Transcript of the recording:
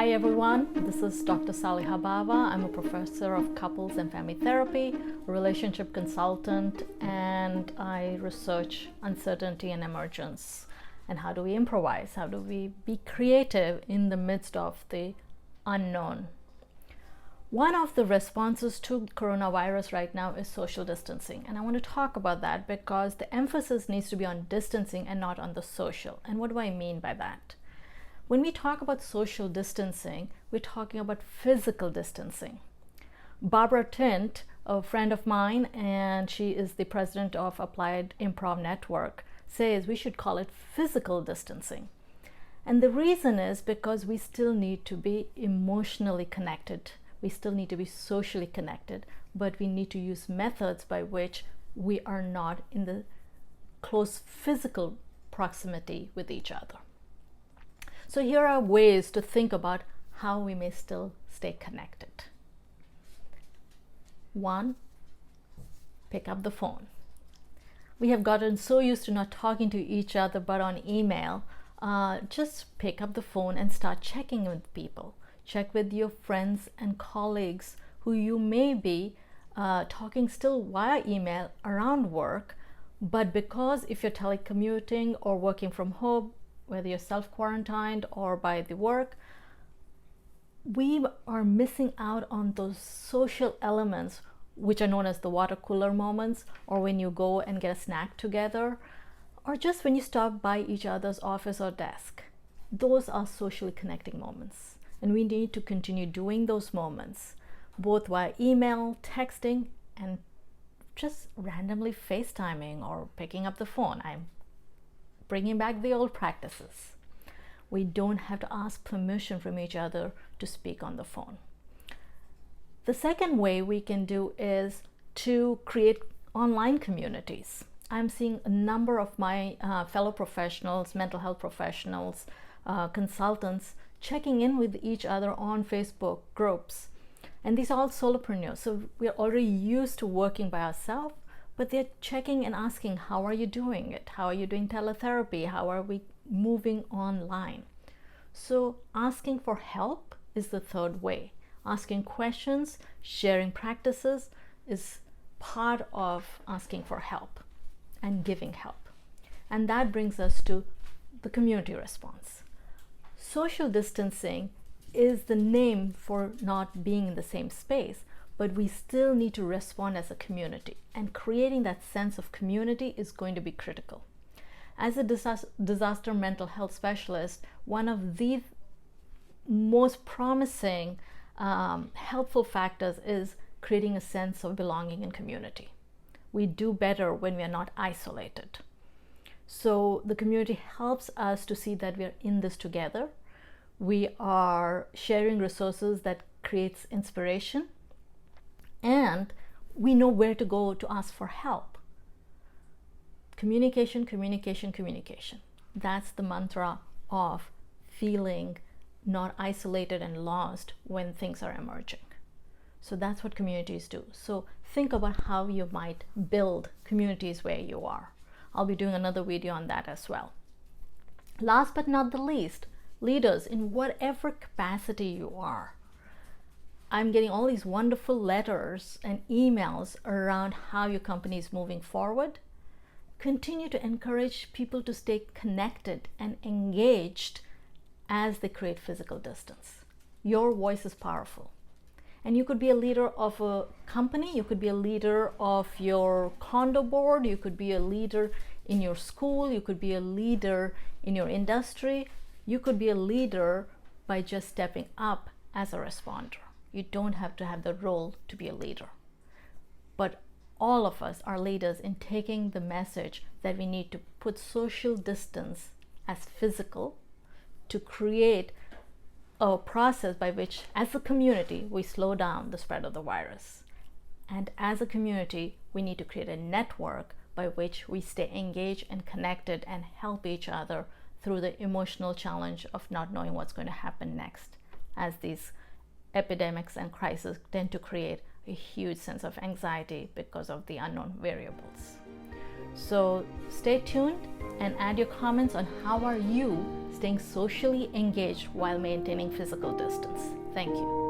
Hi everyone, this is Dr. Saliha Baba. I'm a professor of couples and family therapy, a relationship consultant, and I research uncertainty and emergence. And how do we improvise? How do we be creative in the midst of the unknown? One of the responses to coronavirus right now is social distancing. And I want to talk about that because the emphasis needs to be on distancing and not on the social. And what do I mean by that? When we talk about social distancing, we're talking about physical distancing. Barbara Tint, a friend of mine, and she is the president of Applied Improv Network, says we should call it physical distancing. And the reason is because we still need to be emotionally connected. We still need to be socially connected, but we need to use methods by which we are not in the close physical proximity with each other. So here are ways to think about how we may still stay connected. 1, pick up the phone. We have gotten so used to not talking to each other but on email. Just pick up the phone and start checking with people. Check with your friends and colleagues who you may be talking still via email around work, but because if you're telecommuting or working from home, whether you're self-quarantined or by the work, we are missing out on those social elements which are known as the water cooler moments, or when you go and get a snack together, or just when you stop by each other's office or desk. Those are socially connecting moments, and we need to continue doing those moments, both via email, texting, and just randomly FaceTiming or picking up the phone. I'm bringing back the old practices. We don't have to ask permission from each other to speak on the phone. The second way we can do is to create online communities. I'm seeing a number of my fellow professionals, mental health professionals, consultants, checking in with each other on Facebook groups. And these are all solopreneurs. So we're already used to working by ourselves, but they're checking and asking, how are you doing it? How are you doing teletherapy? How are we moving online? So asking for help is the third way. Asking questions, sharing practices is part of asking for help and giving help. And that brings us to the community response. Social distancing is the name for not being in the same space, but we still need to respond as a community, and creating that sense of community is going to be critical. As a disaster mental health specialist, one of the most promising helpful factors is creating a sense of belonging in community. We do better when we are not isolated. So the community helps us to see that we are in this together. We are sharing resources that creates inspiration, and we know where to go to ask for help. Communication, communication, communication. That's the mantra of feeling not isolated and lost when things are emerging. So that's what communities do. So think about how you might build communities where you are. I'll be doing another video on that as well. Last but not the least, leaders in whatever capacity you are. I'm getting all these wonderful letters and emails around how your company is moving forward. Continue to encourage people to stay connected and engaged as they create physical distance. Your voice is powerful. And you could be a leader of a company, you could be a leader of your condo board, you could be a leader in your school, you could be a leader in your industry, you could be a leader by just stepping up as a responder. You don't have to have the role to be a leader. But all of us are leaders in taking the message that we need to put social distance as physical to create a process by which, as a community, we slow down the spread of the virus. And as a community, we need to create a network by which we stay engaged and connected and help each other through the emotional challenge of not knowing what's going to happen next, as these epidemics and crises tend to create a huge sense of anxiety because of the unknown variables. So stay tuned and add your comments on how are you staying socially engaged while maintaining physical distance. Thank you.